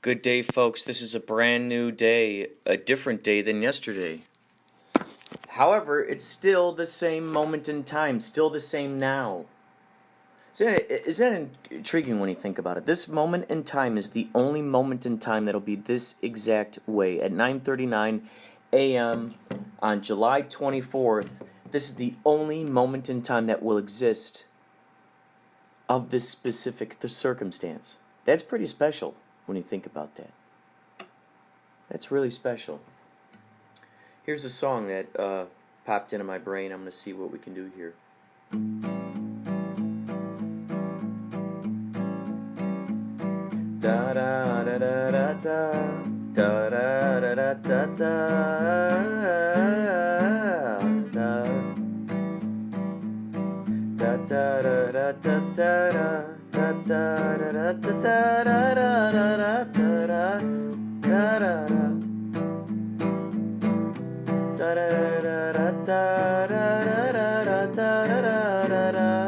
Good day, folks. This is a brand new day, a different day than yesterday. However, it's still the same moment in time, still the same now. Isn't that intriguing when you think about it? This moment in time is the only moment in time that'll be this exact way. At 9:39 a.m. on July 24th, this is the only moment in time that will exist of this specific circumstance. That's pretty special when you think about that. That's really special. Here's a song that popped into my brain. I'm going to see what we can do here. Da da da da da da da da da da da da da da da da. Da da da da da da da da da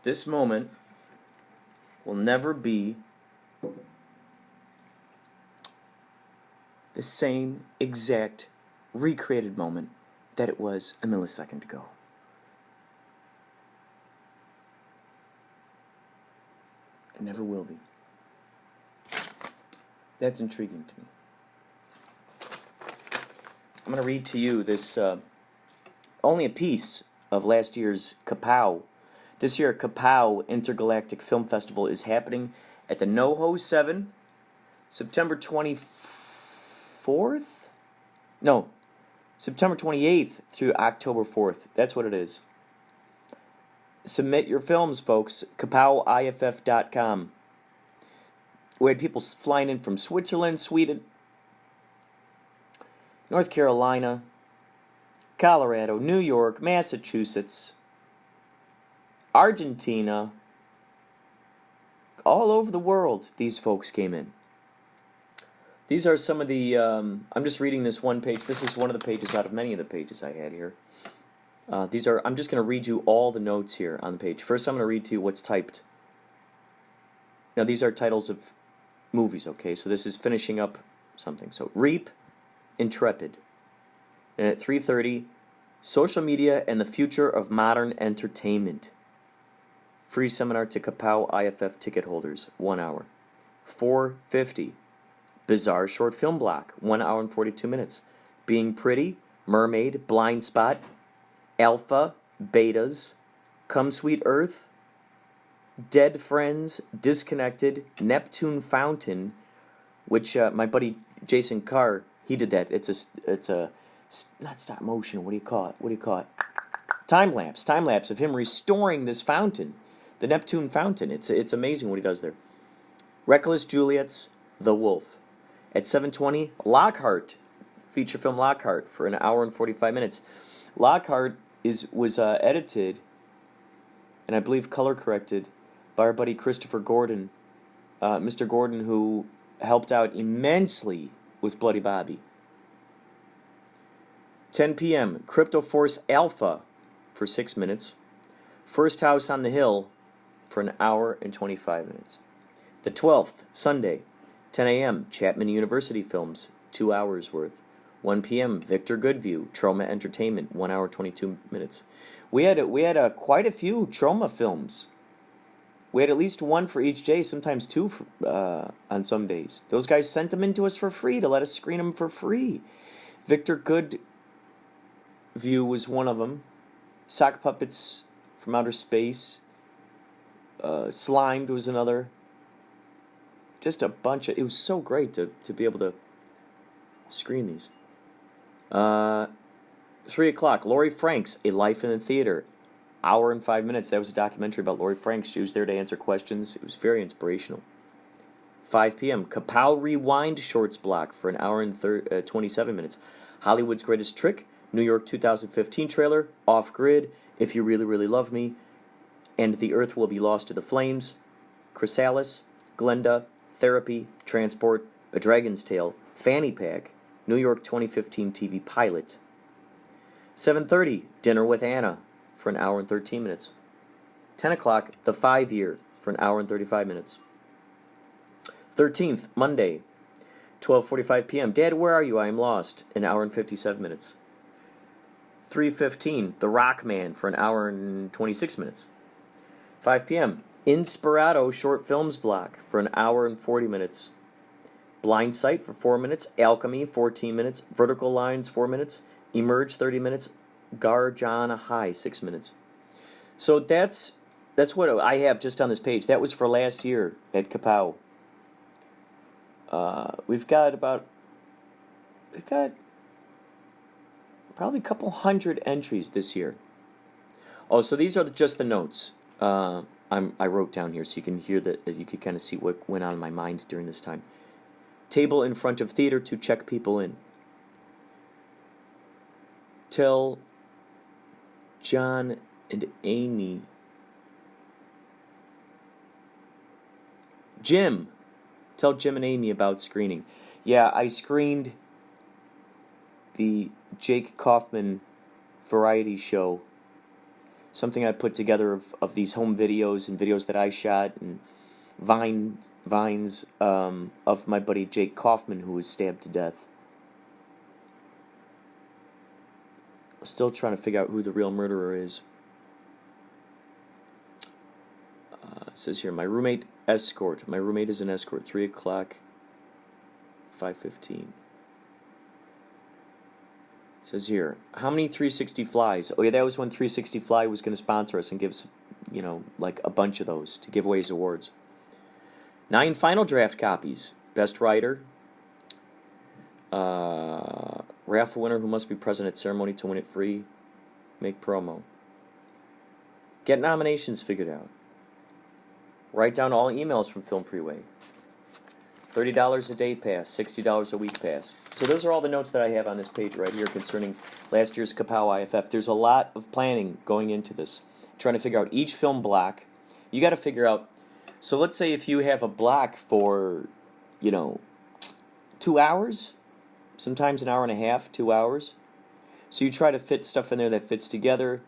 This moment will never be the same exact recreated moment that it was a millisecond ago. It never will be. That's intriguing to me. I'm going to read to you this, only a piece of last year's Kapow. This year, Kapow Intergalactic Film Festival is happening at the NoHo 7, September 24th? No, September 28th through October 4th. That's what it is. Submit your films, folks. KapowIFF.com. We had people flying in from Switzerland, Sweden, North Carolina, Colorado, New York, Massachusetts, Argentina, all over the world, these folks came in. These are some of the, I'm just reading this one page. This is one of the pages out of many of the pages I had here. I'm just going to read you all the notes here on the page. First, I'm going to read to you what's typed. Now, these are titles of movies, okay? So this is finishing up something. So, Reap, Intrepid. And at 3:30, Social Media and the Future of Modern Entertainment. Free seminar to Kapow IFF ticket holders, 1 hour. 4:50, Bizarre Short Film Block, 1 hour and 42 minutes. Being Pretty, Mermaid, Blind Spot, Alpha, Betas, Come Sweet Earth, Dead Friends, Disconnected, Neptune Fountain, which my buddy Jason Carr, he did that. It's a not stop motion. What do you call it? Time lapse of him restoring this fountain, the Neptune Fountain. It's amazing what he does there. Reckless Juliet's The Wolf. At 7:20, Lockhart, feature film Lockhart for an hour and 45 minutes. Lockhart was edited and I believe color corrected by our buddy Christopher Gordon, Mr. Gordon, who helped out immensely with Bloody Bobby. 10 p.m., Crypto Force Alpha for 6 minutes. First House on the Hill for an hour and 25 minutes. The 12th, Sunday, 10 a.m., Chapman University Films, 2 hours worth. 1 p.m., Victor Goodview, Troma Entertainment, 1 hour, 22 minutes. We had quite a few Troma films. We had at least one for each day, sometimes two on some days. Those guys sent them in to us for free to let us screen them for free. Victor Goodview was one of them. Sock Puppets from Outer Space. Slimed was another. Just a bunch of... It was so great to be able to screen these. 3 o'clock, Laurie Franks, A Life in the Theater. Hour and 5 minutes. That was a documentary about Laurie Franks. She was there to answer questions. It was very inspirational. 5 p.m., Kapow Rewind Shorts Block for an hour and 27 minutes. Hollywood's Greatest Trick, New York 2015 trailer, Off Grid, If You Really, Really Love Me, and The Earth Will Be Lost to the Flames, Chrysalis, Glenda, Therapy, Transport, A Dragon's Tale, Fanny Pack, New York 2015 TV pilot. 7:30, Dinner with Anna for an hour and 13 minutes. 10 o'clock, The 5 Year for an hour and 35 minutes. 13th, Monday, 12:45 p.m. Dad, where are you? I am lost. An hour and 57 minutes. 3:15, The Rock Man for an hour and 26 minutes. 5 p.m., Inspirado Short Films Block for an hour and 40 minutes. Blind Sight for 4 minutes. Alchemy, 14 minutes. Vertical Lines, 4 minutes. Emerge, 30 minutes. Garjana High, 6 minutes. So that's what I have just on this page. That was for last year at Kapow. We've got probably a couple hundred entries this year. Oh, so these are just the notes. I wrote down here so you can hear that, as you can kind of see what went on in my mind during this time. Table in front of theater to check people in. Tell John and Amy. Jim. Tell Jim and Amy about screening. Yeah, I screened the Jake Kaufman variety show. Something I put together of these home videos and videos that I shot and vines of my buddy Jake Kaufman, who was stabbed to death. Still trying to figure out who the real murderer is. It says here, my roommate escort. My roommate is an escort. 3 o'clock, 5:15. It says here, how many 360 flies? Oh yeah, that was when 360 Fly was going to sponsor us and give us, like a bunch of those to give away as awards. 9 final draft copies. Best writer. Raffle winner who must be present at ceremony to win it free. Make promo. Get nominations figured out. Write down all emails from Film Freeway. $30 a day pass, $60 a week pass. So those are all the notes that I have on this page right here concerning last year's Kapow IFF. There's a lot of planning going into this. Trying to figure out each film block. You got to figure out. So let's say if you have a block for, 2 hours, sometimes an hour and a half, 2 hours. So you try to fit stuff in there that fits together.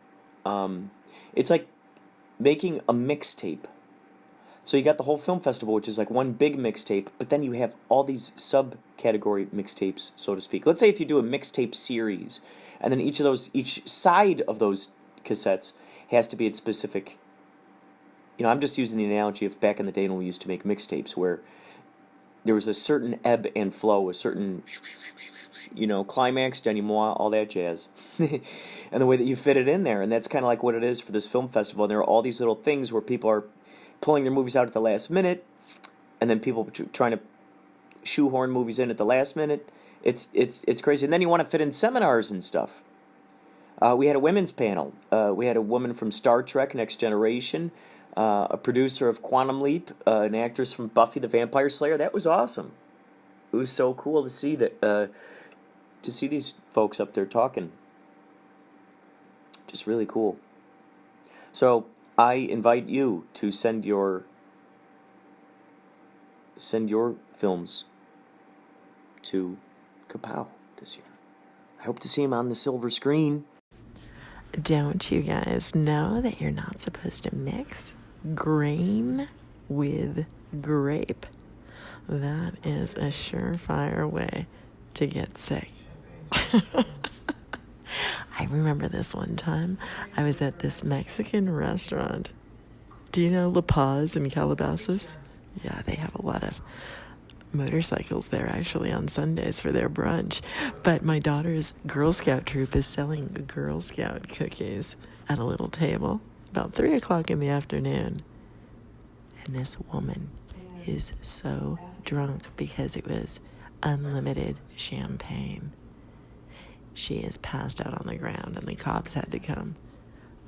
It's like making a mixtape. So you got the whole film festival, which is like one big mixtape, but then you have all these subcategory mixtapes, so to speak. Let's say if you do a mixtape series, and then each side of those cassettes has to be its specific. I'm just using the analogy of back in the day when we used to make mixtapes, where there was a certain ebb and flow, a certain, climax, denouement, all that jazz, and the way that you fit it in there, and that's kind of like what it is for this film festival. And there are all these little things where people are pulling their movies out at the last minute, and then people trying to shoehorn movies in at the last minute. It's crazy. And then you want to fit in seminars and stuff. We had a women's panel. We had a woman from Star Trek Next Generation, a producer of Quantum Leap, an actress from Buffy the Vampire Slayer. That was awesome. It was so cool to see that, to see these folks up there talking. Just really cool. So I invite you to send your films to Kapow this year. I hope to see him on the silver screen. Don't you guys know that you're not supposed to mix grain with grape? That is a surefire way to get sick. I remember this one time I was at this Mexican restaurant. Do you know La Paz in Calabasas? Yeah, they have a lot of motorcycles there actually on Sundays for their brunch. But my daughter's Girl Scout troop is selling Girl Scout cookies at a little table about 3 o'clock in the afternoon. And this woman is so drunk because it was unlimited champagne. She is passed out on the ground and the cops had to come.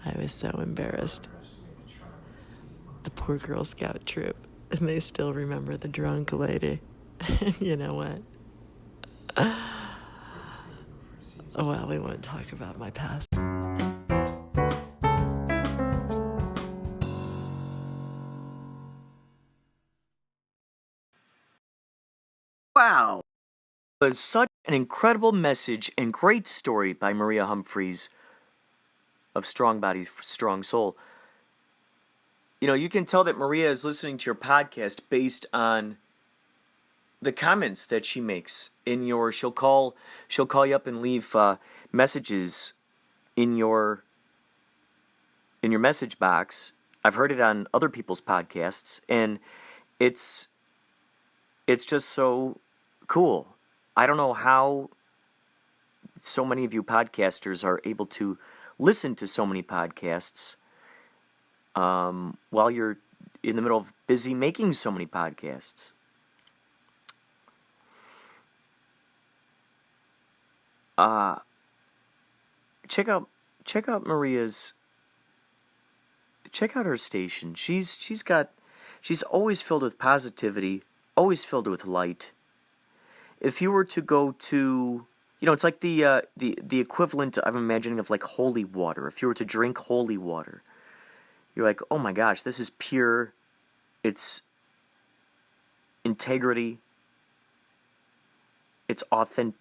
I was so embarrassed. The poor Girl Scout troop. And they still remember the drunk lady. You know what? Well, we won't talk about my past. Wow! It was such an incredible message and great story by Maria Humphreys of Strong Body, Strong Soul. You know, you can tell that Maria is listening to your podcast based on the comments that she makes in your. She'll call you up and leave messages in your message box. I've heard it on other people's podcasts, and it's just so cool. I don't know how so many of you podcasters are able to listen to so many podcasts while you're in the middle of busy making so many podcasts. Check out Maria's. Check out her station. She's always filled with positivity, always filled with light. If you were to go to, it's like the equivalent I'm imagining of like holy water. If you were to drink holy water, you're like, oh my gosh, this is pure. It's integrity. It's authenticism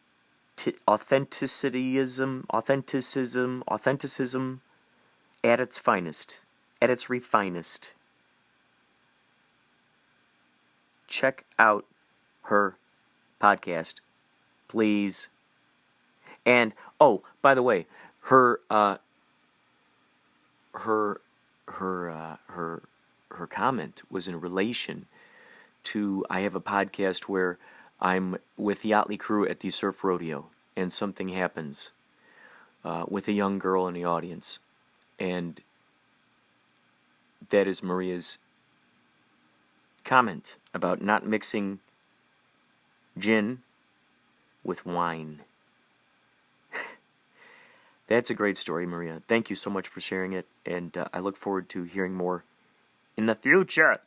at its finest, at its refinest. Check out her podcast, please. And oh, by the way, her comment was in relation to, I have a podcast where I'm with the Yachtly crew at the surf rodeo, and something happens with a young girl in the audience, and that is Maria's comment about not mixing gin with wine. That's a great story, Maria. Thank you so much for sharing it, and I look forward to hearing more in the future.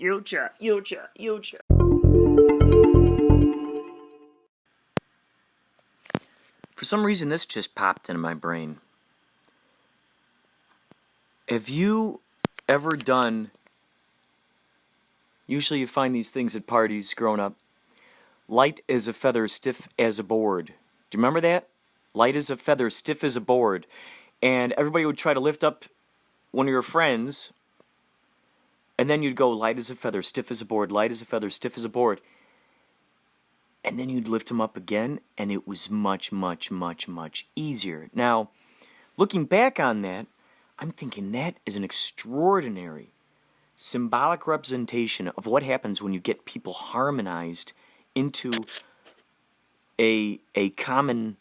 For some reason, this just popped into my brain. Have you ever done... Usually you find these things at parties growing up. Light as a feather, stiff as a board. Do you remember that? Light as a feather, stiff as a board. And everybody would try to lift up one of your friends, and then you'd go light as a feather, stiff as a board, light as a feather, stiff as a board. And then you'd lift him up again, and it was much, much, much, much easier. Now, looking back on that, I'm thinking that is an extraordinary symbolic representation of what happens when you get people harmonized into a common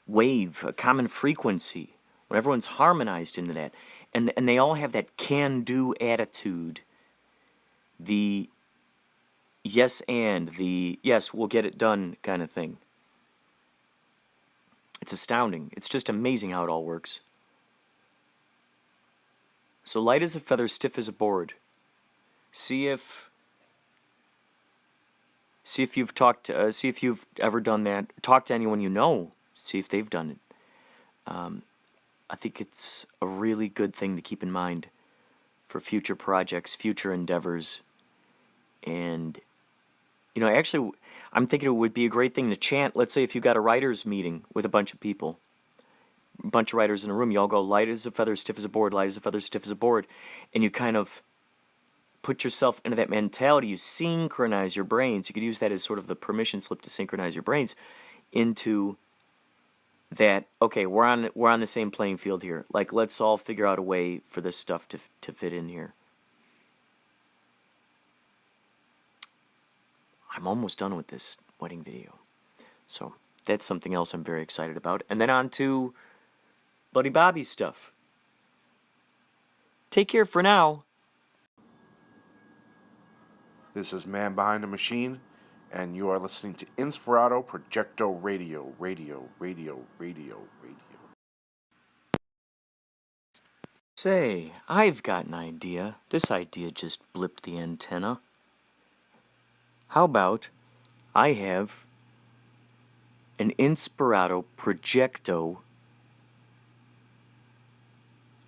wave, a common frequency. When everyone's harmonized into that, and they all have that can-do attitude, the yes and, the yes, we'll get it done kind of thing. It's astounding. It's just amazing how it all works. So light as a feather, stiff as a board. See if you've see if you've ever done that. Talk to anyone you know. See if they've done it. I think it's a really good thing to keep in mind for future projects, future endeavors. And, actually, I'm thinking it would be a great thing to chant. Let's say if you got a writers meeting with a bunch of people, a bunch of writers in a room, you all go light as a feather, stiff as a board, light as a feather, stiff as a board, and you kind of put yourself into that mentality. You synchronize your brains. You could use that as sort of the permission slip to synchronize your brains into that. Okay, we're on the same playing field here. Like, let's all figure out a way for this stuff to fit in here. I'm almost done with this wedding video, so that's something else I'm very excited about. And then on to Buddy Bobby's stuff. Take care for now. This is Man Behind the Machine, and you are listening to Inspirado Projecto Radio. Say, I've got an idea. This idea just blipped the antenna. How about I have an Inspirado Projecto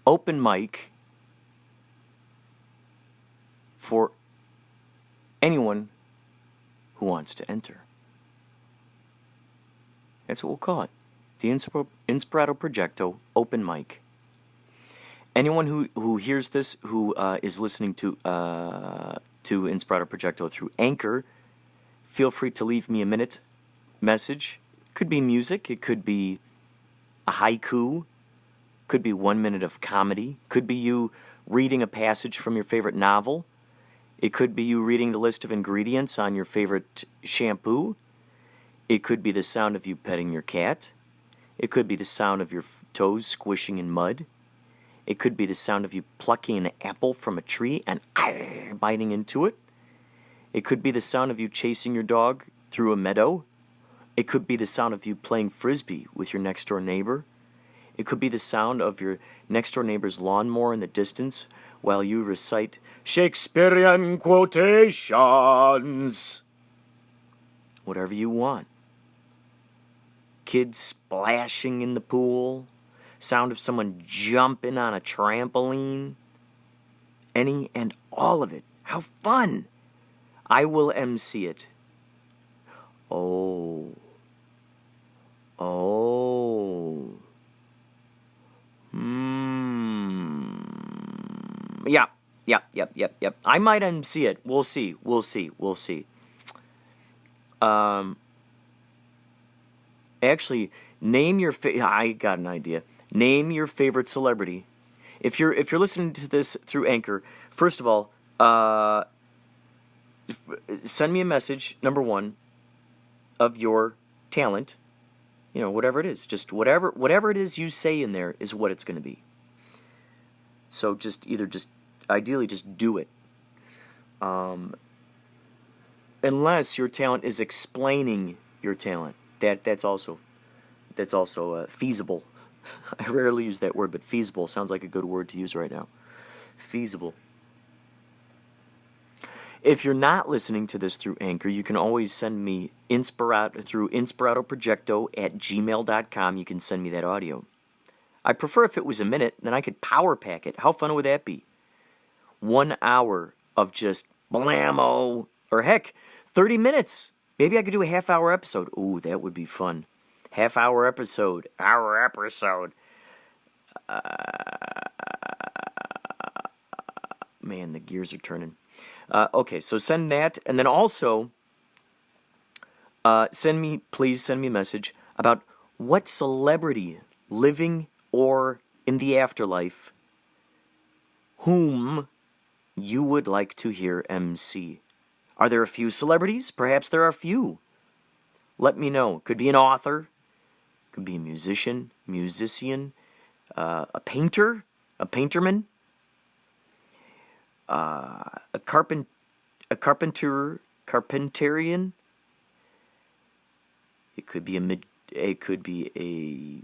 open mic for anyone who wants to enter. That's what we'll call it. The Inspirado Projecto open mic. Anyone who hears this, who is listening to Inspirado Projecto through Anchor, feel free to leave me a minute message. It could be music, it could be a haiku, could be 1 minute of comedy, could be you reading a passage from your favorite novel, it could be you reading the list of ingredients on your favorite shampoo, it could be the sound of you petting your cat, it could be the sound of your toes squishing in mud, it could be the sound of you plucking an apple from a tree and biting into it. It could be the sound of you chasing your dog through a meadow. It could be the sound of you playing frisbee with your next-door neighbor. It could be the sound of your next-door neighbor's lawnmower in the distance while you recite Shakespearean quotations. Whatever you want. Kids splashing in the pool. Sound of someone jumping on a trampoline. Any and all of it. How fun! I will MC it. Oh. Yep. I might MC it. We'll see. Actually, name your I got an idea. Name your favorite celebrity. If you're listening to this through Anchor, first of all, send me a message, number one, of your talent. You know, whatever it is. Just whatever it is you say in there is what it's going to be. So ideally just do it. Unless your talent is explaining your talent. That's also feasible. I rarely use that word, but feasible sounds like a good word to use right now. Feasible. If you're not listening to this through Anchor, you can always send me through inspiratoprojecto@gmail.com. You can send me that audio. I prefer if it was a minute, then I could power pack it. How fun would that be? 1 hour of just blammo. Or heck, 30 minutes. Maybe I could do a half-hour episode. Ooh, that would be fun. Half-hour episode. Hour episode. Man, the gears are turning. Okay, so send that. And then also, please send me a message about what celebrity, living or in the afterlife, whom you would like to hear MC. Are there a few celebrities? Perhaps there are a few. Let me know. Could be an author. Could be a musician, a painter, a painterman, a carpentarian. It could be a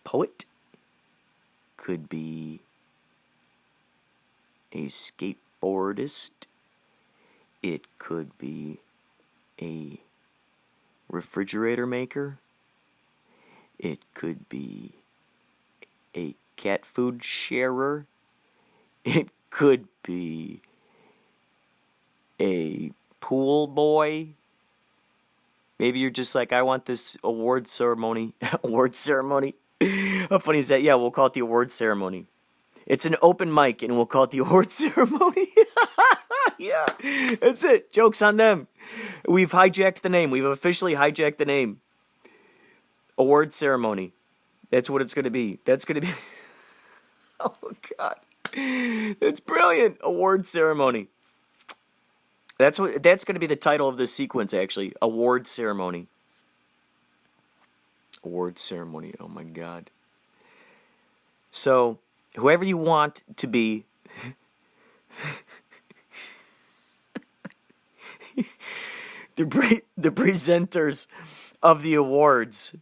poet. Could be a skateboardist. It could be a refrigerator maker. It could be a cat food sharer. It could be a pool boy. Maybe you're just like, I want this award ceremony. Award ceremony? How funny is that? Yeah, we'll call it the award ceremony. It's an open mic, and we'll call it the award ceremony. Yeah, that's it. Joke's on them. We've hijacked the name. We've officially hijacked the name. Award ceremony. That's what it's going to be. That's going to be... Oh, God. That's brilliant. Award ceremony. That's going to be the title of this sequence, actually. Award ceremony. Award ceremony. Oh, my God. So, whoever you want to be... the presenters of the awards.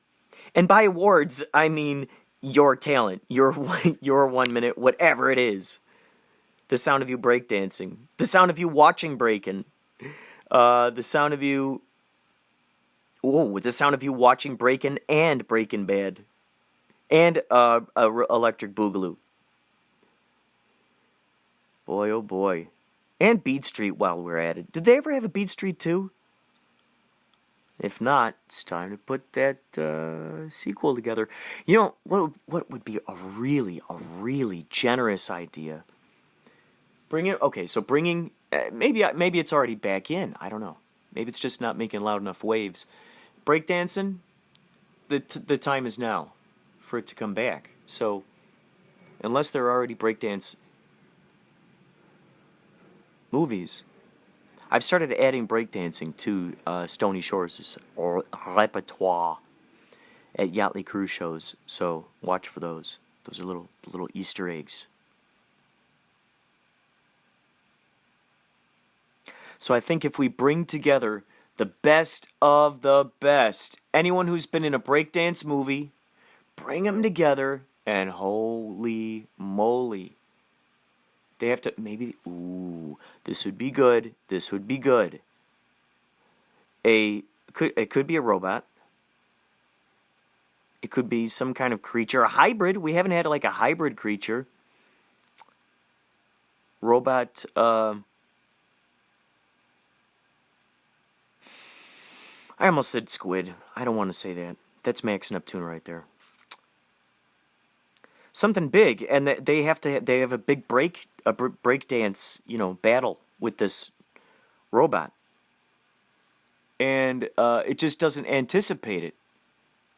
And by awards, I mean your talent, your 1 minute, whatever it is. The sound of you breakdancing, the sound of you watching breaking, the sound of you watching Breakin' and Breaking Bad, and Electric Boogaloo. Boy, oh boy. And Beat Street while we're at it. Did they ever have a Beat Street 2? If not, it's time to put that sequel together. You know, what would be a really generous idea? Bringing, maybe it's already back in. I don't know. Maybe it's just not making loud enough waves. Breakdancing, the time is now for it to come back. So, unless there are already breakdance movies, I've started adding breakdancing to Stony Shores' repertoire at Yachtly Cruise shows. So watch for those. Those are little Easter eggs. So I think if we bring together the best of the best, anyone who's been in a breakdance movie, bring them together, and holy moly. They have to, maybe, this would be good. This would be good. It could be a robot. It could be some kind of creature, a hybrid. We haven't had like a hybrid creature. Robot, I almost said squid. I don't want to say that. That's Max Neptune right there. Something big, and they have a big break dance, battle with this robot, and it just doesn't anticipate it.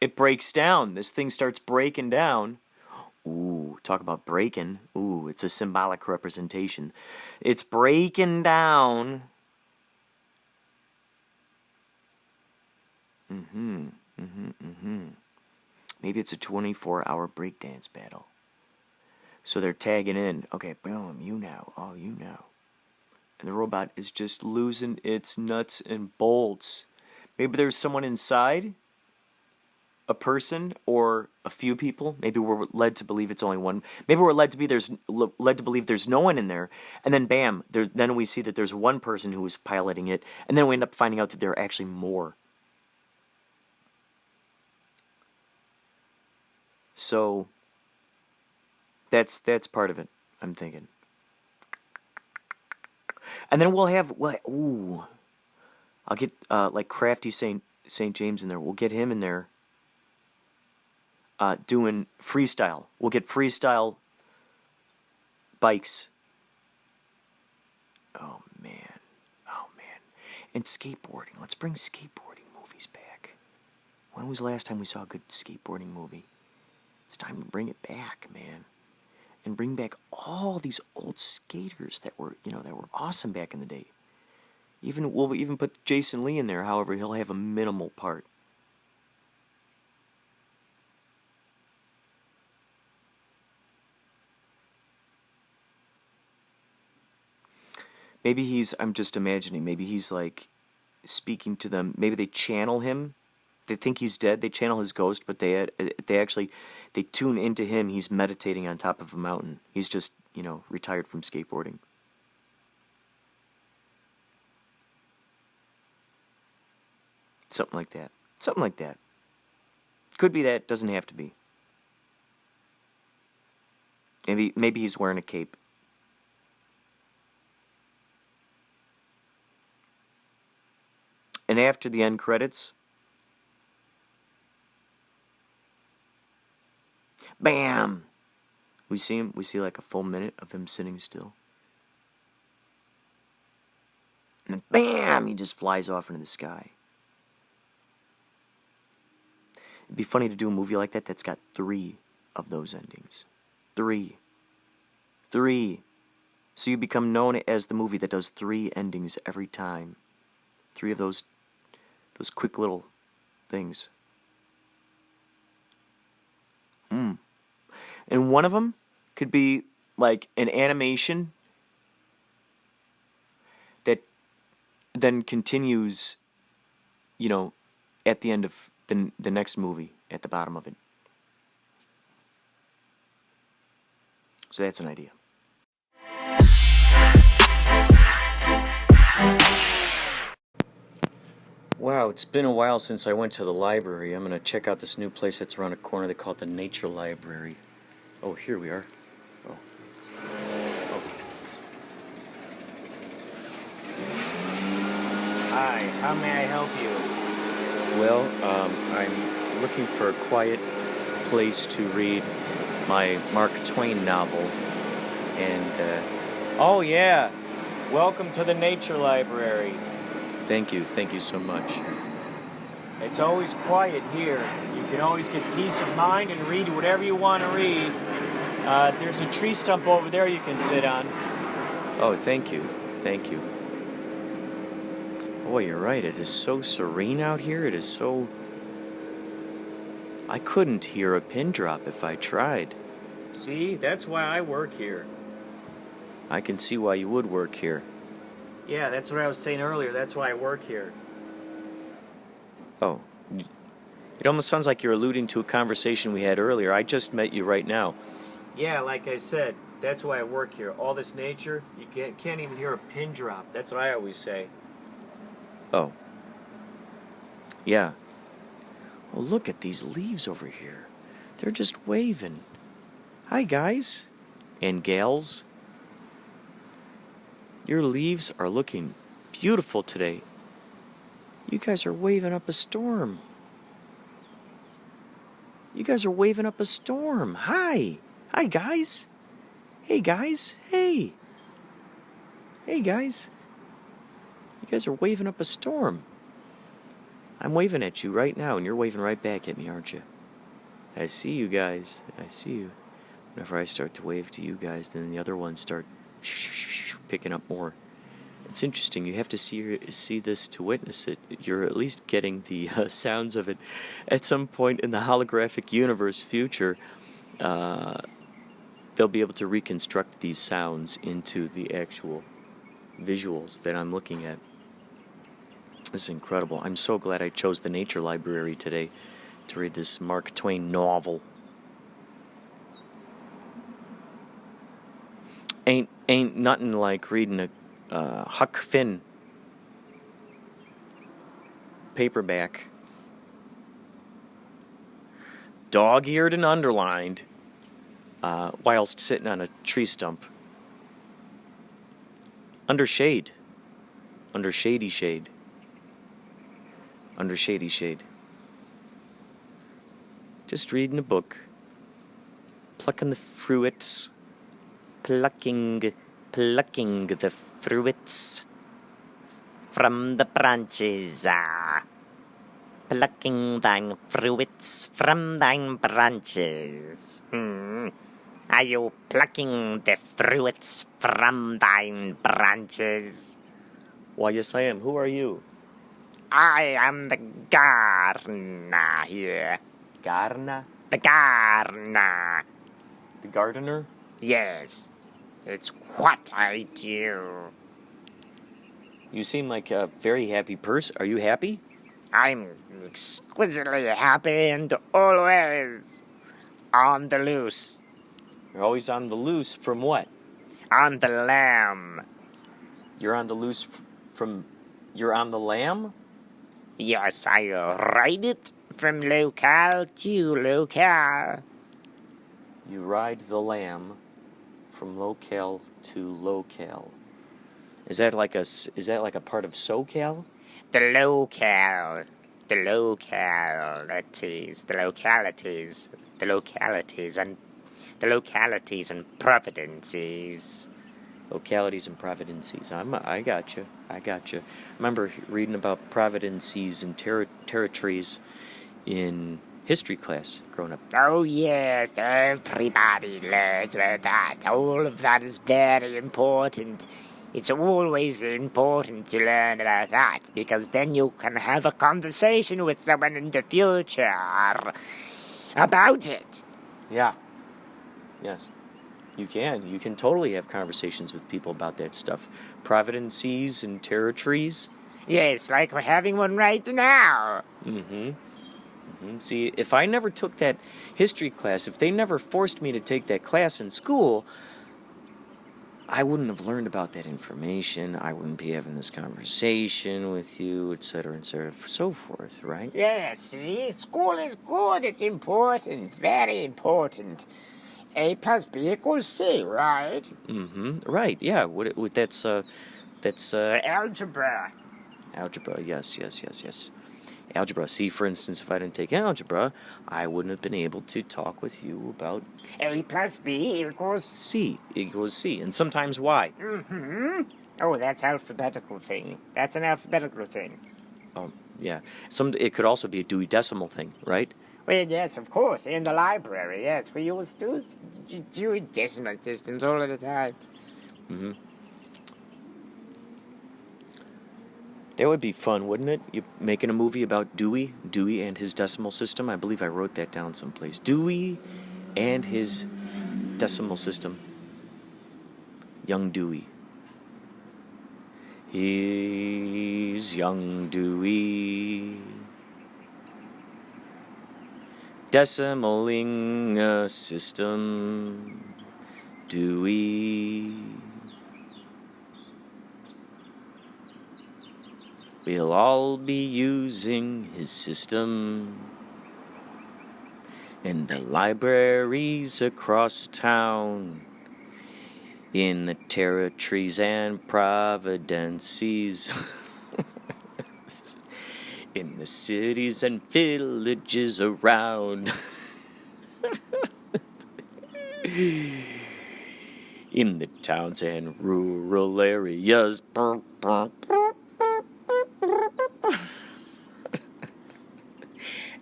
It breaks down. This thing starts breaking down. Ooh, talk about breaking. Ooh, it's a symbolic representation. It's breaking down. Maybe it's a 24-hour breakdance battle. So they're tagging in. Okay, boom, you know. Oh, you know. And the robot is just losing its nuts and bolts. Maybe there's someone inside, a person, or a few people. Maybe we're led to believe it's only one. Maybe we're led to believe there's no one in there. And then bam, then we see that there's one person who is piloting it. And then we end up finding out that there are actually more. So that's part of it, I'm thinking. And then we'll have I'll get like Crafty St. James in there. We'll get him in there doing freestyle. We'll get freestyle bikes. Oh man. And skateboarding. Let's bring skateboarding movies back. When was the last time we saw a good skateboarding movie? It's time to bring it back, man. And bring back all these old skaters that were awesome back in the day. We'll even put Jason Lee in there, however, he'll have a minimal part. Maybe I'm just imagining, maybe he's like speaking to them. Maybe they channel him. They think he's dead. They channel his ghost, but they tune into him. He's meditating on top of a mountain. He's just, retired from skateboarding. Something like that. Could be that. Doesn't have to be. Maybe he's wearing a cape. And after the end credits, bam! We see like a full minute of him sitting still. And then bam! He just flies off into the sky. It'd be funny to do a movie like that that's got 3 of those endings. 3. So you become known as the movie that does 3 endings every time. 3 of those quick little things. And one of them could be like an animation that then continues, at the end of the next movie, at the bottom of it. So that's an idea. Wow, it's been a while since I went to the library. I'm going to check out this new place that's around the corner. They call it the Nature Library. Oh, here we are. Oh. Hi, how may I help you? Well, I'm looking for a quiet place to read my Mark Twain novel. And, oh yeah, welcome to the Nature Library. Thank you so much. It's always quiet here. You can always get peace of mind and read whatever you want to read. There's a tree stump over there you can sit on. Oh, thank you. Boy, you're right. It is so serene out here. It is so... I couldn't hear a pin drop if I tried. See, that's why I work here. I can see why you would work here. Yeah, that's what I was saying earlier. That's why I work here. Oh. It almost sounds like you're alluding to a conversation we had earlier. I just met you right now. Yeah, like I said, that's why I work here. All this nature, you can't even hear a pin drop. That's what I always say. Oh. Yeah. Oh, look at these leaves over here. They're just waving. Hi, guys. And gals. Your leaves are looking beautiful today. You guys are waving up a storm. Hi. Hi, guys. Hey, guys. Hey. Hey, guys. You guys are waving up a storm. I'm waving at you right now, and you're waving right back at me, aren't you? I see you guys. I see you. Whenever I start to wave to you guys, then the other ones start picking up more. It's interesting. You have to see this to witness it. You're at least getting the sounds of it. At some point in the holographic universe future, they'll be able to reconstruct these sounds into the actual visuals that I'm looking at. This is incredible. I'm so glad I chose the Nature Library today to read this Mark Twain novel. Ain't nothing like reading a Huck Finn paperback, dog-eared and underlined, whilst sitting on a tree stump under shady shade. Just reading a book, plucking the fruits. Plucking the fruits from the branches. Plucking thine fruits from thine branches. Are you plucking the fruits from thine branches? Why, yes, I am. Who are you? I am the gardener here. Gardener? The gardener. The gardener? Yes, it's what I do. You seem like a very happy person. Are you happy? I'm exquisitely happy and always on the loose. You're always on the loose from what? On the lam. You're on the loose from... You're on the lam? Yes, I ride it from locale to locale. You ride the lamb from locale to locale. Is that like a part of SoCal? the localities, and providences. Localities and providences. I got you. I remember reading about providences and territories in history class growing up. Oh yes, everybody learns that. All of that is very important. It's always important to learn about that, because then you can have a conversation with someone in the future about it. Yeah. Yes. You can totally have conversations with people about that stuff. Providences and territories. Yes, like we're having one right now. See, if I never took that history class, if they never forced me to take that class in school, I wouldn't have learned about that information. I wouldn't be having this conversation with you, etc., so forth, right? Yes, see, school is good. It's important, very important. A plus B equals C, right? Right, yeah. That's Algebra. algebra, yes. Algebra. See, for instance, if I didn't take algebra, I wouldn't have been able to talk with you about A plus B equals C. Equals C, and sometimes Y. Oh, that's alphabetical thing. That's an alphabetical thing. Oh, yeah. It could also be a Dewey Decimal thing, right? Well, yes, of course, in the library, yes. We use Dewey Decimal Systems all of the time. That would be fun, wouldn't it? You making a movie about Dewey and his decimal system. I believe I wrote that down someplace. Dewey and his decimal system. Young Dewey. He's young Dewey. Decimaling a system. Dewey. We'll all be using his system in the libraries across town, in the territories and providences, in the cities and villages around, in the towns and rural areas.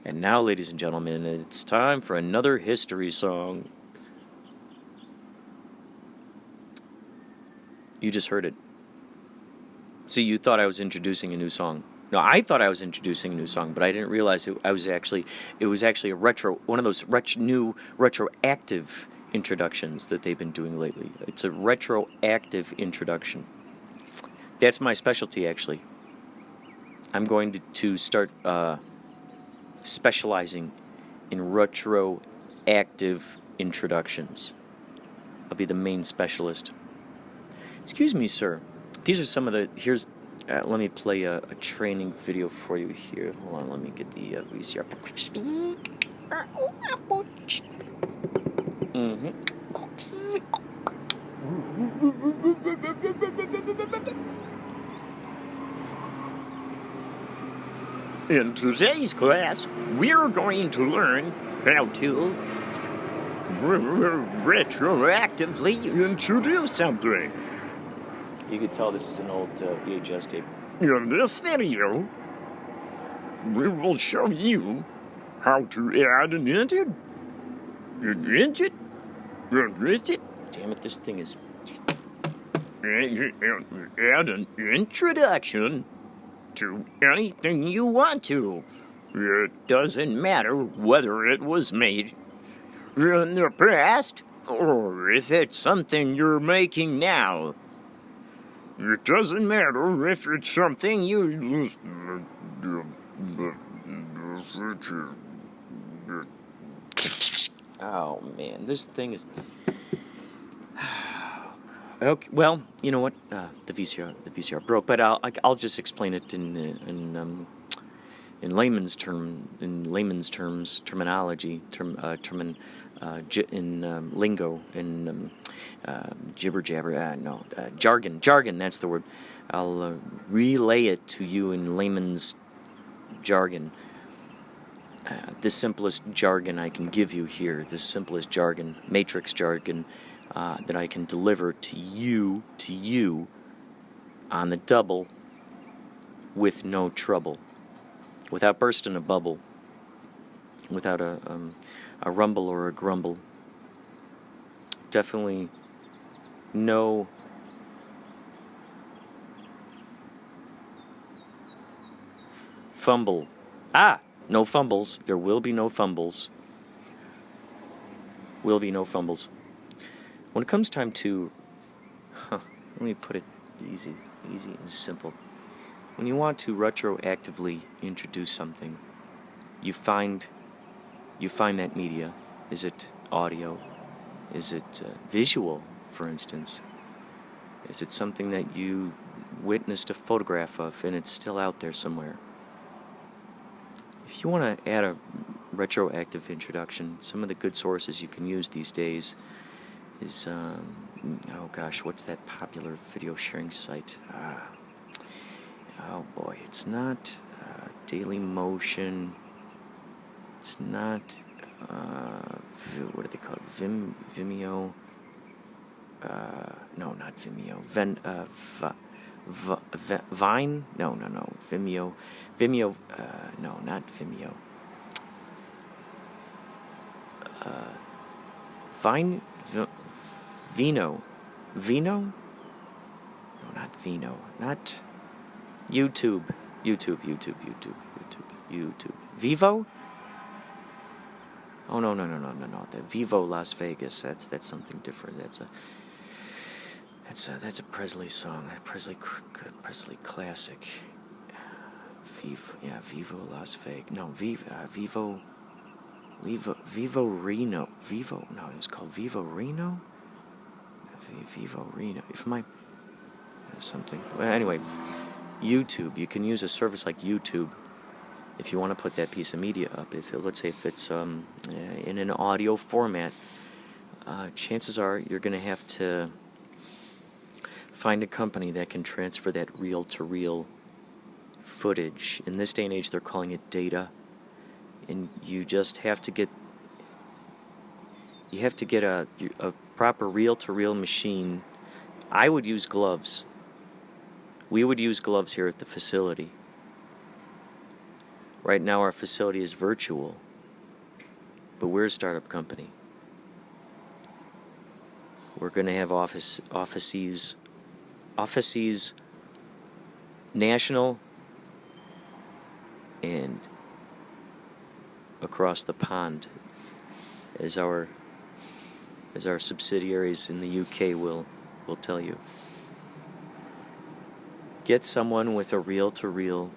And now, ladies and gentlemen, it's time for another history song. You just heard it. See, you thought I was introducing a new song. No, I thought I was introducing a new song, but I didn't realize it was actually a one of those new retroactive introductions that they've been doing lately. It's a retroactive introduction. That's my specialty, actually. I'm going to start specializing in retroactive introductions. I'll be the main specialist. Excuse me, sir. These are some of the... let me play a training video for you here. Hold on, let me get the VCR. In today's class, we're going to learn how to retroactively introduce something. You could tell this is an old VHS tape. In this video, we will show you how to add an Damn it, this thing is... add an introduction to anything you want to. It doesn't matter whether it was made in the past or if it's something you're making now. It doesn't matter if it's something you... Oh, man, this thing is... Okay, well, you know what? The VCR broke, but I'll just explain it in layman's terms, terminology, in lingo, in jibber jabber. Jargon. That's the word. I'll relay it to you in layman's jargon. The simplest jargon I can give you here, the simplest jargon, matrix jargon, that I can deliver to you on the double with no trouble, without bursting a bubble, without a rumble or a grumble. Definitely no fumble. No fumbles. There will be no fumbles. Will be no fumbles. When it comes time to, let me put it easy and simple. When you want to retroactively introduce something, you find that media. Is it audio? Is it visual, for instance? Is it something that you witnessed a photograph of and it's still out there somewhere? If you want to add a retroactive introduction, some of the good sources you can use these days is, what's that popular video sharing site? It's not Daily Motion. It's not, what do they call it? Vimeo? No, not Vimeo. Vine? No. Vimeo. No, not Vimeo. Vine? Vino? No, not Vino. Not YouTube. Vivo? Oh, no. The Vivo Las Vegas. That's something different. That's a Presley song. A Presley classic. Vivo Las Vegas. No, Vivo Reno. It was called Vivo Reno? Vivo Reno. Something. Well, anyway, YouTube. You can use a service like YouTube if you want to put that piece of media up. Let's say if it's in an audio format, chances are you're going to have to find a company that can transfer that reel-to-reel footage. In this day and age, they're calling it data, and you just have to get a proper reel-to-reel machine. I would use gloves. We would use gloves here at the facility. Right now, our facility is virtual, but we're a startup company. We're going to have offices, national and across the pond, as our subsidiaries in the UK will tell you. Get someone with a reel-to-reel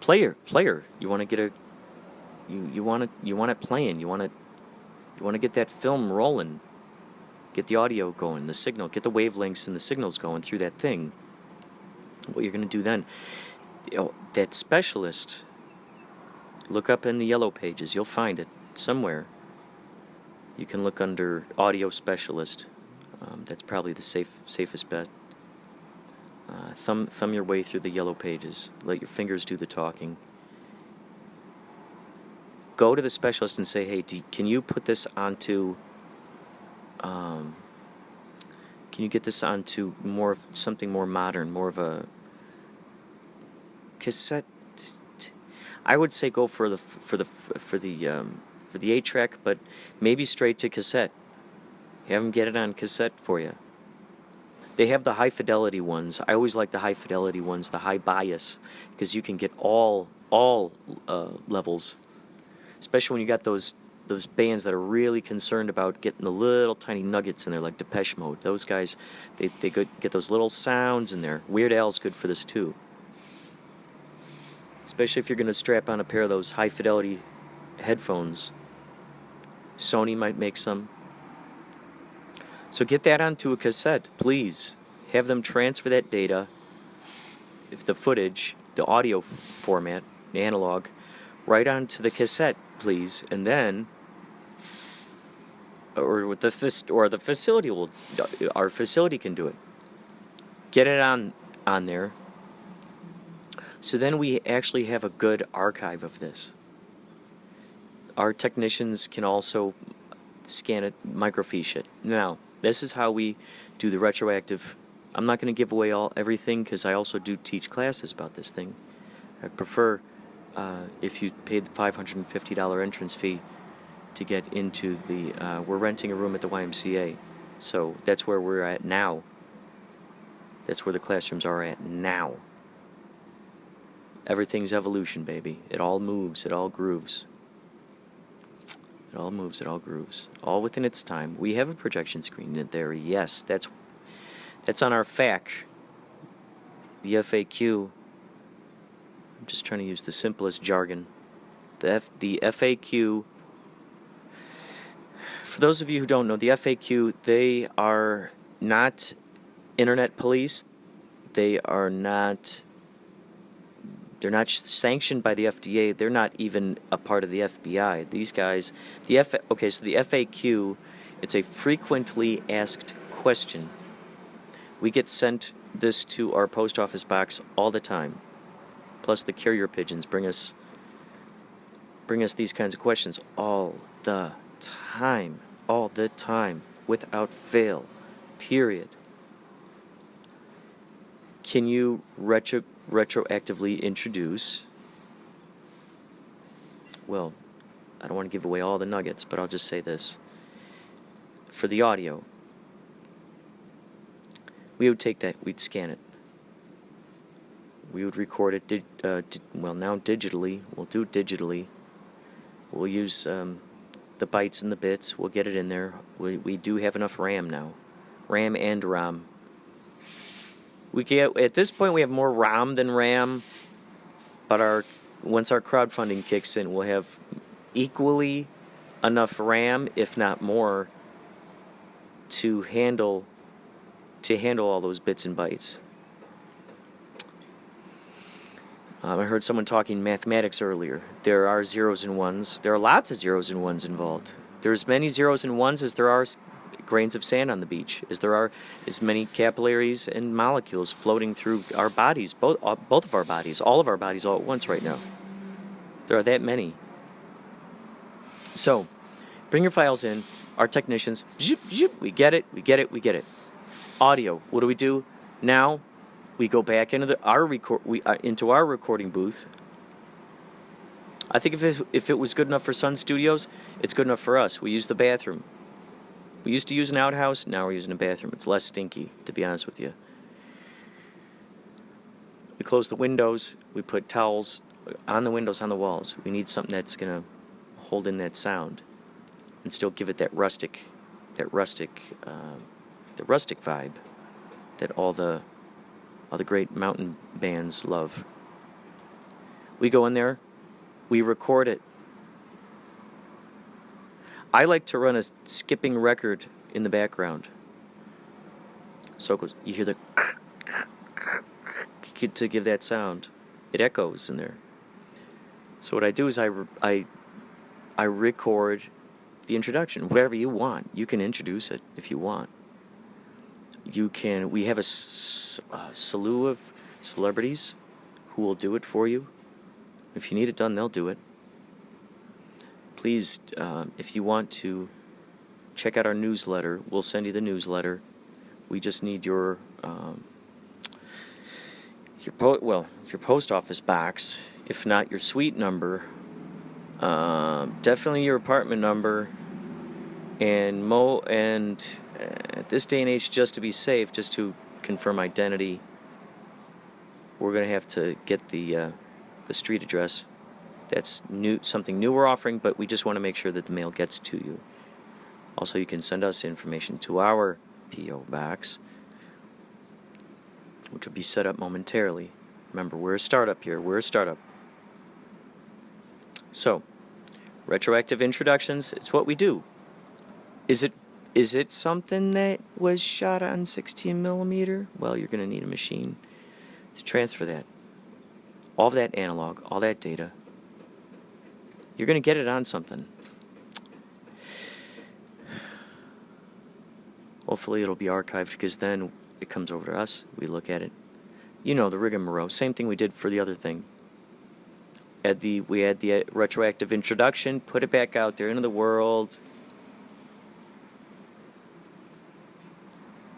player. You want to get you want it playing. You want to get that film rolling. Get the audio going, the signal. Get the wavelengths and the signals going through that thing. What you're going to do then? That specialist. Look up in the yellow pages. You'll find it somewhere. You can look under audio specialist. That's probably the safest bet. Thumb your way through the yellow pages. Let your fingers do the talking. Go to the specialist and say, "Hey, can you put this onto? Can you get this onto something more modern, more of a cassette?" I would say go for the 8-track, but maybe straight to cassette. Have them get it on cassette for you. They have the high fidelity ones. I always like the high fidelity ones, the high bias, because you can get all levels. Especially when you got those bands that are really concerned about getting the little tiny nuggets in there, like Depeche Mode. Those guys, they get those little sounds in there. Weird Al's good for this too. Especially if you're going to strap on a pair of those high fidelity headphones. Sony might make some. So get that onto a cassette, please. Have them transfer that data, if the footage, the audio format, the analog, right onto the cassette, please. And then, our facility can do it. get it on there. So then we actually have a good archive of this. Our technicians can also scan it, microfiche it. Now, this is how we do the retroactive. I'm not going to give away everything because I also do teach classes about this thing. I'd prefer if you paid the $550 entrance fee to get into the... we're renting a room at the YMCA, so that's where we're at now. That's where the classrooms are at now. Everything's evolution, baby. It all moves, it all grooves. It all moves, it all grooves. All within its time. We have a projection screen in there, yes. That's on our FAQ. The FAQ. I'm just trying to use the simplest jargon. The FAQ. For those of you who don't know, the FAQ, they are not internet police. They're not sanctioned by the FDA. They're not even a part of the FBI. These guys, so the FAQ, it's a frequently asked question. We get sent this to our post office box all the time. Plus the carrier pigeons bring us these kinds of questions all the time, without fail, period. Can you retroactively introduce, well, I don't want to give away all the nuggets, but I'll just say this. For the audio, we would take that, we'd scan it. We would record it, now digitally. We'll do it digitally. We'll use the bytes and the bits. We'll get it in there. We do have enough RAM now. RAM and ROM. At this point, we have more ROM than RAM, but once our crowdfunding kicks in, we'll have equally enough RAM, if not more, to handle all those bits and bytes. I heard someone talking mathematics earlier. There are zeros and ones. There are lots of zeros and ones involved. There's many zeros and ones as there are grains of sand on the beach, as there are as many capillaries and molecules floating through our bodies, both of our bodies, all of our bodies all at once right now. There are that many. So, bring your files in. Our technicians, we get it. Audio, what do? Now, we go back into our recording booth. I think if it was good enough for Sun Studios, it's good enough for us. We use the bathroom. We used to use an outhouse, now we're using a bathroom. It's less stinky, to be honest with you. We close the windows, we put towels on the windows, on the walls. We need something that's going to hold in that sound and still give it that rustic vibe that all the great mountain bands love. We go in there, we record it. I like to run a skipping record in the background. So it goes, you hear the to give that sound. It echoes in there. So what I do is I record the introduction, whatever you want. You can introduce it if you want. We have a slew of celebrities who will do it for you. If you need it done, they'll do it. Please, if you want to check out our newsletter, we'll send you the newsletter. We just need your post office box, if not your suite number, definitely your apartment number, and at this day and age, just to be safe, just to confirm identity, we're going to have to get the street address. That's something new we're offering, but we just want to make sure that the mail gets to you. Also, you can send us information to our P.O. Box, which will be set up momentarily. Remember, we're a startup here. So, retroactive introductions, it's what we do. Is it something that was shot on 16mm? Well, you're going to need a machine to transfer that. All of that analog, all that data. You're going to get it on something. Hopefully it'll be archived, because then it comes over to us. We look at it. You know, the rigmarole. Same thing we did for the other thing. We had the retroactive introduction, put it back out there into the world.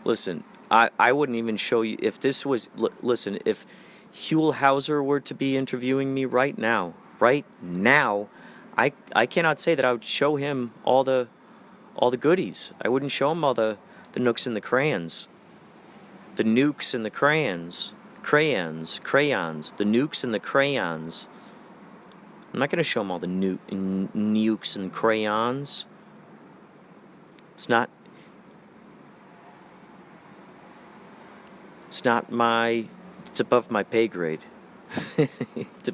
Listen, I wouldn't even show you, if this was, listen, if Huell Hauser were to be interviewing me right now, I cannot say that I would show him all the goodies. I wouldn't show him all the nooks and the crayons. The nukes and the crayons. Crayons, the nukes and the crayons. I'm not going to show him all the nukes and crayons. It's not it's above my pay grade. To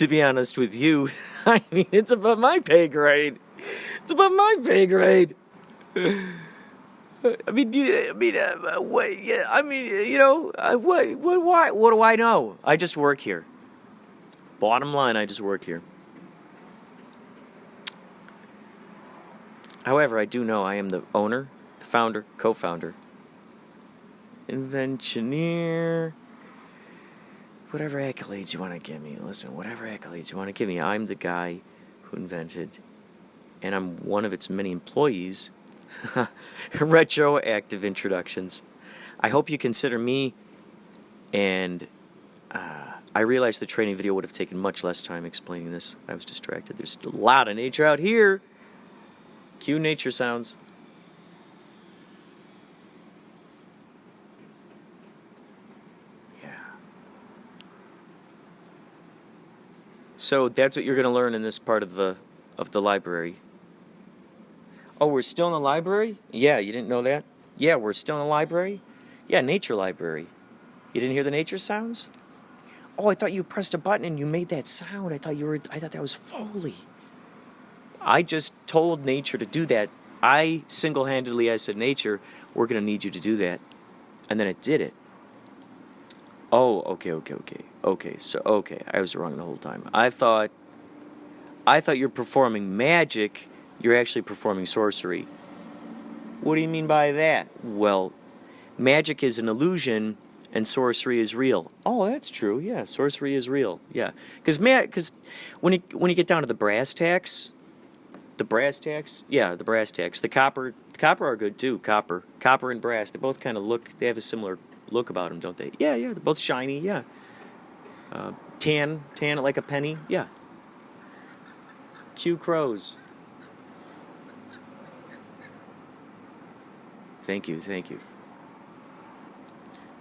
be honest with you, I mean, it's above my pay grade. It's above my pay grade. I mean, what? Yeah, I mean, you know, what do I know? I just work here. Bottom line, I just work here. However, I do know I am the owner, the founder, co-founder, inventioneer, whatever accolades you want to give me. Listen, whatever accolades you want to give me, I'm the guy who invented, and I'm one of its many employees, Retroactive Introductions. I hope you consider me, and I realized the training video would have taken much less time explaining this. I was distracted. There's a lot of nature out here. Cue nature sounds. Yeah. So that's what you're going to learn in this part of the library. Oh, we're still in the library? Yeah, you didn't know that? Yeah, we're still in the library? Yeah, nature library. You didn't hear the nature sounds? Oh, I thought you pressed a button and you made that sound. I thought that was Foley. I just told nature to do that. I said, nature, we're going to need you to do that. And then it did it. Oh, okay. I was wrong the whole time. I thought you're performing magic. You're actually performing sorcery. What do you mean by that? Well, magic is an illusion and sorcery is real. Oh, that's true. Yeah, sorcery is real. Yeah, because when you get down to the brass tacks, the copper are good too. Copper and brass, they both kind of they have a similar look about them, don't they? Yeah, they're both shiny. Yeah, tan like a penny. Yeah. Cue crows. Thank you.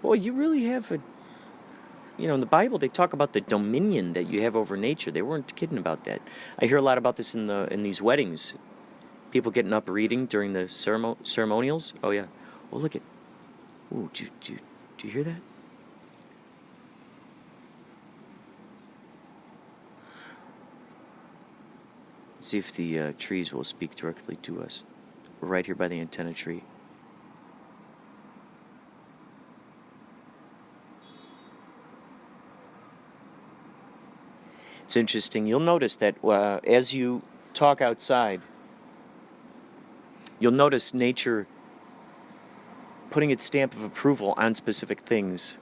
Boy, you really have in the Bible they talk about the dominion that you have over nature. They weren't kidding about that. I hear a lot about this in these weddings. People getting up reading during the ceremonials. Oh yeah. Oh look at. Ooh, do you hear that? Let's see if the trees will speak directly to us. We're right here by the antenna tree. It's interesting. You'll notice that as you talk outside, you'll notice nature putting its stamp of approval on specific things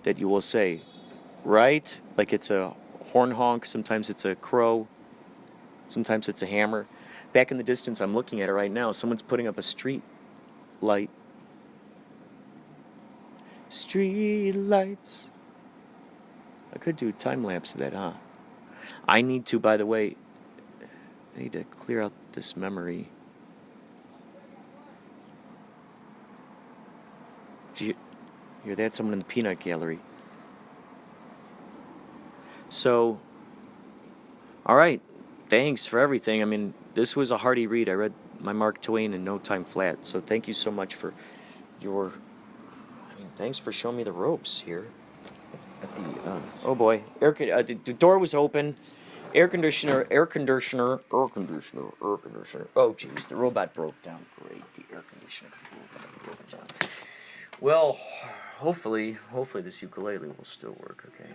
that you will say, right? Like it's a horn honk, sometimes it's a crow, sometimes it's a hammer. Back in the distance, I'm looking at it right now. Someone's putting up a street light. Street lights. I could do a time-lapse of that, huh? I need to, by the way, I need to clear out this memory. Did you hear that? Someone in the peanut gallery. So, all right. Thanks for everything. I mean, this was a hearty read. I read my Mark Twain in no time flat. So thank you so much for thanks for showing me the ropes here. At the oh boy, the door was open. Air conditioner. Oh jeez, the robot broke down. Great, the air conditioner broke down. Well, hopefully this ukulele will still work. Okay.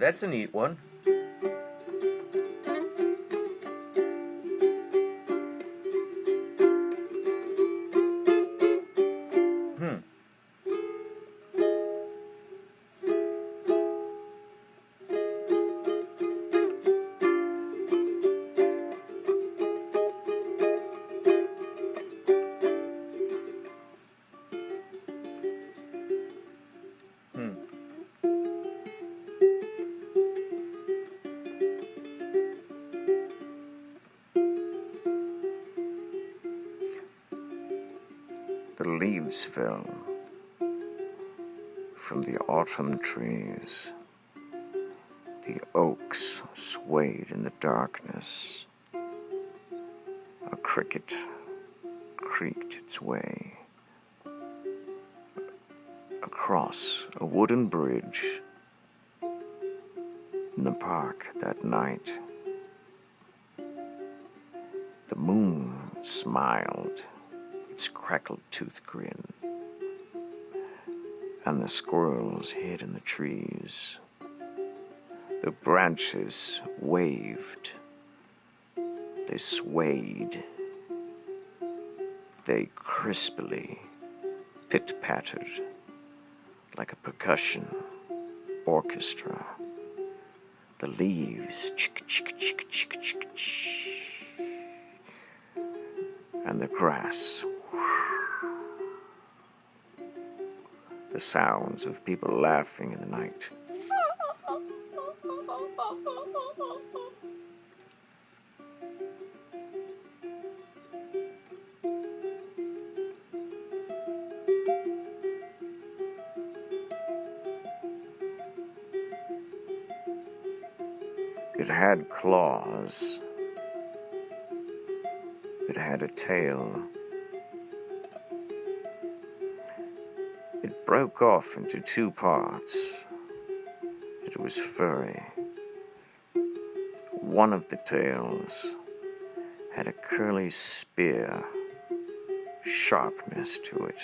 that's a neat one. The leaves fell from the autumn trees. The oaks swayed in the darkness. A cricket creaked its way across a wooden bridge in the park that night. The moon smiled its crackled tooth grin, and the squirrels hid in the trees. The branches waved, they swayed, they crisply pit-pattered like a percussion orchestra. The leaves and the grass. The sounds of people laughing in the night. It had claws. It had a tail. It broke off into two parts. It was furry. One of the tails had a curly spear sharpness to it.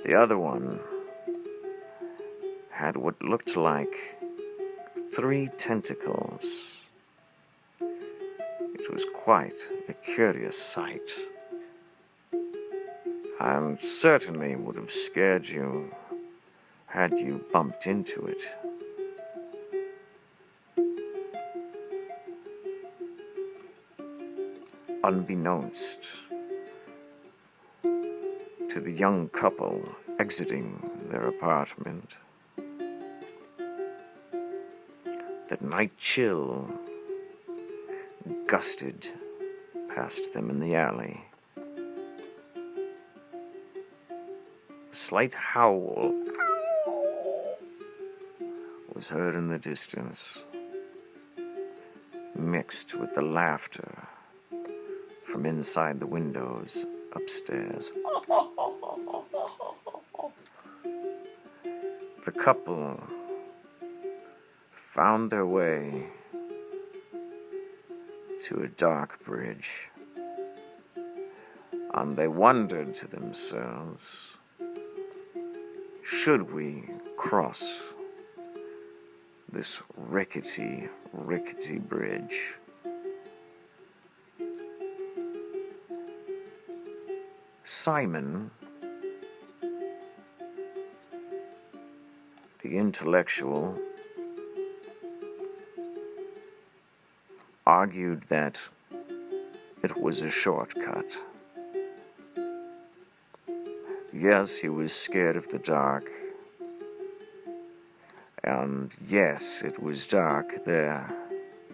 The other one had what looked like 3 tentacles. It was quite a curious sight, and certainly would have scared you had you bumped into it. Unbeknownst to the young couple exiting their apartment, the night chill gusted past them in the alley. A slight howl was heard in the distance, mixed with the laughter from inside the windows upstairs. The couple found their way to a dark bridge, and they wondered to themselves, should we cross this rickety, rickety bridge? Simon, the intellectual, argued that it was a shortcut. Yes, he was scared of the dark. And yes, it was dark there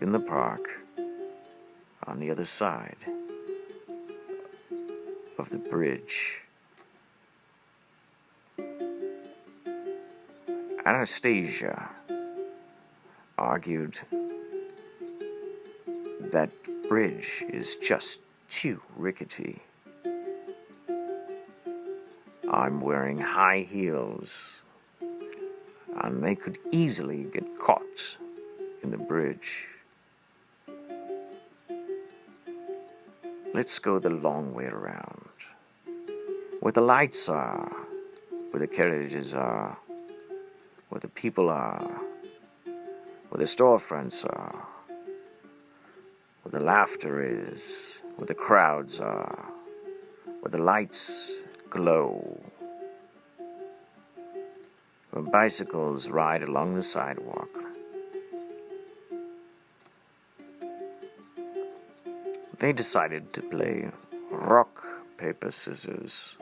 in the park on the other side of the bridge. Anastasia argued that bridge is just too rickety. I'm wearing high heels, and they could easily get caught in the bridge. Let's go the long way around, where the lights are, where the carriages are, where the people are, where the storefronts are, where the laughter is, where the crowds are, where the lights glow, where bicycles ride along the sidewalk. They decided to play rock, paper, scissors.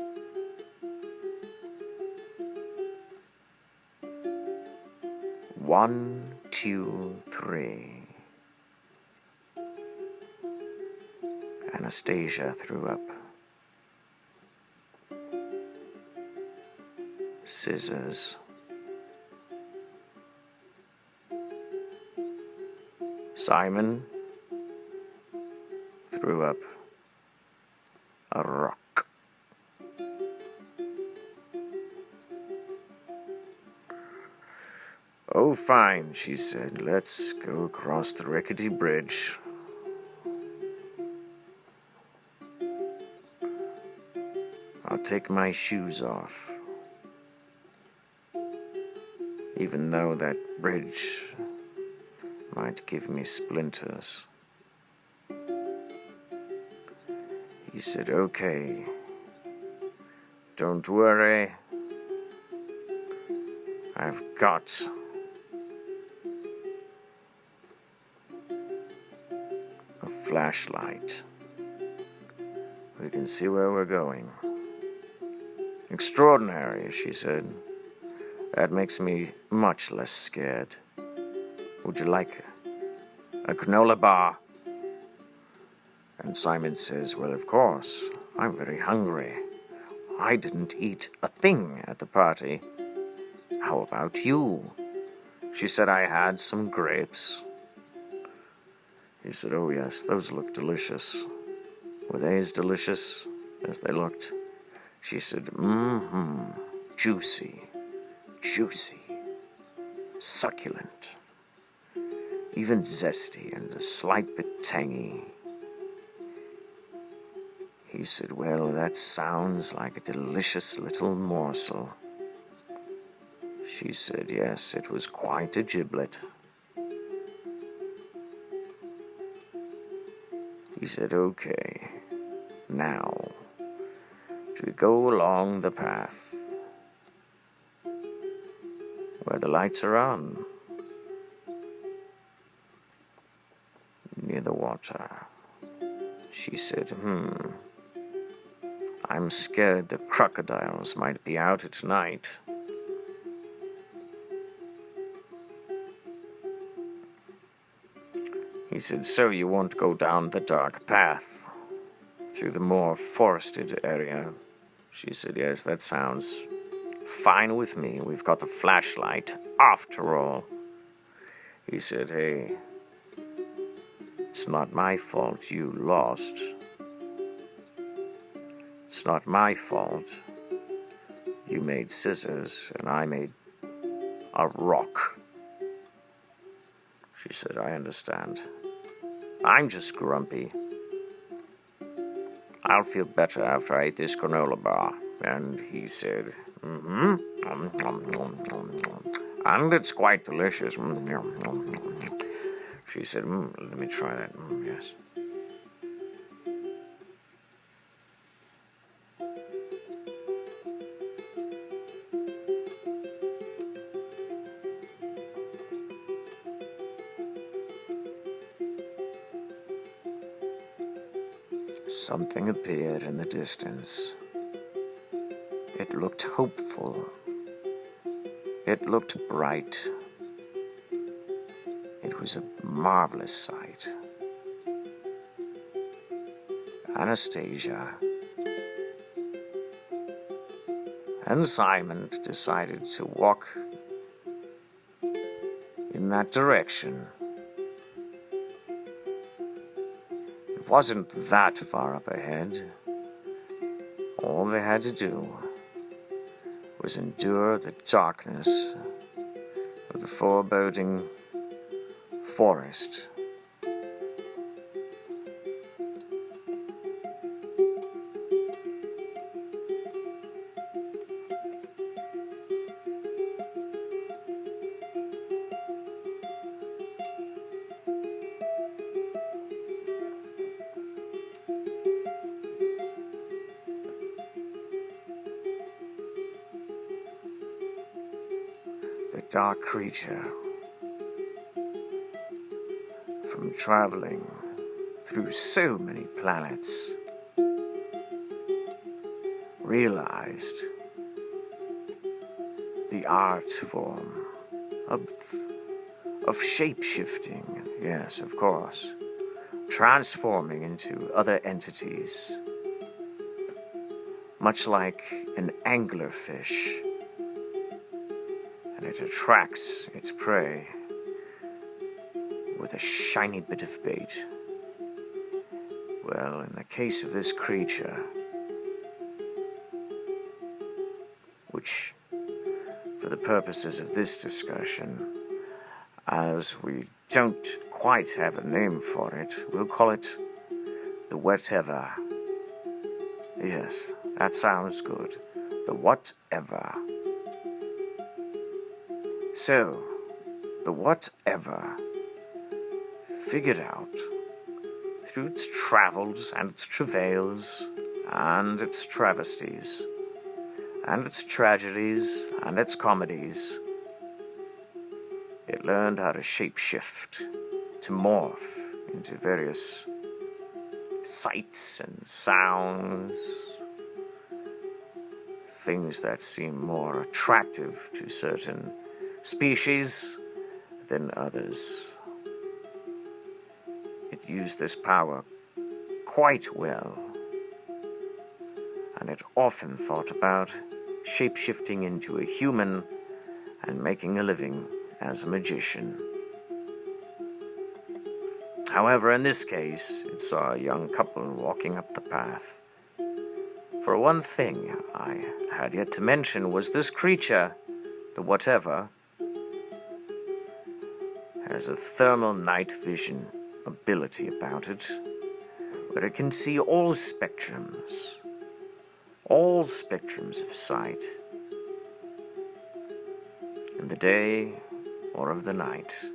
One, two, three. Anastasia threw up. Scissors. Simon threw up a rock. Oh, fine, she said. Let's go across the rickety bridge. I'll take my shoes off. Even though that bridge might give me splinters. He said, okay, don't worry, I've got a flashlight. We can see where we're going. Extraordinary, she said. That makes me much less scared. Would you like a granola bar? And Simon says, well, of course, I'm very hungry. I didn't eat a thing at the party. How about you? She said I had some grapes. He said, oh yes, those look delicious. Were they as delicious as they looked? She said, juicy, juicy, succulent, even zesty and a slight bit tangy. He said, well, that sounds like a delicious little morsel. She said, yes, it was quite a giblet. He said, okay, now, do we go along the path where the lights are on, near the water? She said, I'm scared the crocodiles might be out at night. He said, so you won't go down the dark path through the more forested area? She said, yes, that sounds fine with me. We've got the flashlight, after all. He said, hey, it's not my fault you lost. It's not my fault you made scissors and I made a rock. She said, I understand. I'm just grumpy. I'll feel better after I eat this granola bar. And he said, and it's quite delicious. She said, let me try that. Yes. Something appeared in the distance. It looked hopeful. It looked bright. It was a marvelous sight. Anastasia and Simon decided to walk in that direction. It wasn't that far up ahead. All they had to do was endure the darkness of the foreboding forest. dark creature, from traveling through so many planets, realized the art form of shape-shifting, yes, of course, transforming into other entities, much like an anglerfish, and it attracts its prey with a shiny bit of bait. Well, in the case of this creature, which, for the purposes of this discussion, as we don't quite have a name for it, we'll call it the whatever. Yes, that sounds good. The whatever. So, the whatever figured out, through its travels and its travails and its travesties and its tragedies and its comedies, it learned how to shapeshift, to morph into various sights and sounds, things that seem more attractive to certain species than others. It used this power quite well, and it often thought about shapeshifting into a human and making a living as a magician. However, in this case, it saw a young couple walking up the path. For one thing I had yet to mention was this creature, the whatever, has a thermal night vision ability about it, where it can see all spectrums of sight, in the day or of the night,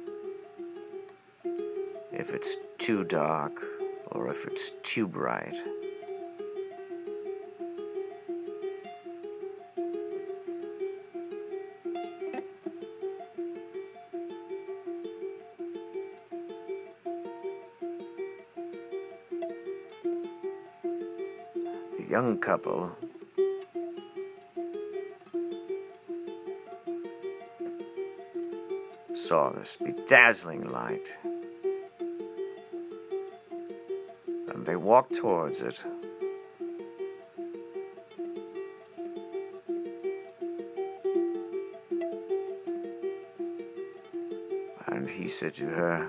if it's too dark or if it's too bright. The young couple saw this bedazzling light, and they walked towards it. And he said to her,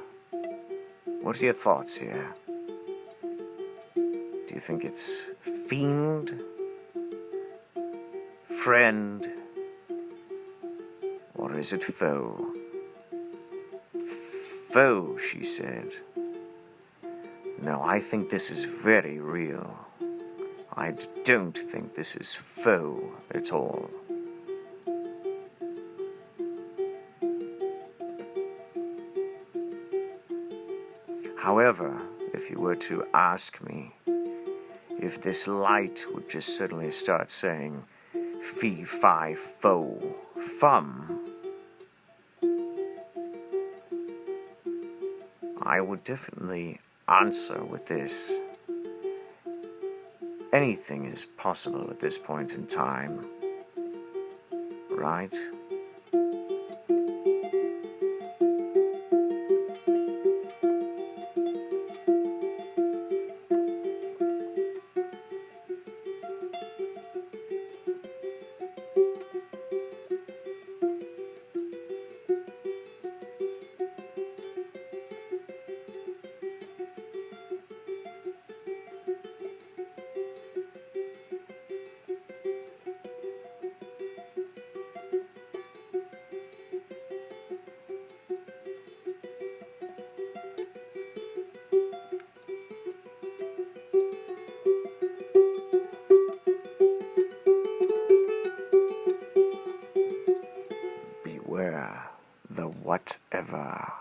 "What are your thoughts here? Do you think it's fiend, friend, or is it foe?" "Foe," she said. "No, I think this is very real. I don't think this is foe at all." However, if you were to ask me if this light would just suddenly start saying fee, fi, fo, fum, I would definitely answer with this. Anything is possible at this point in time, right? Beware the whatever.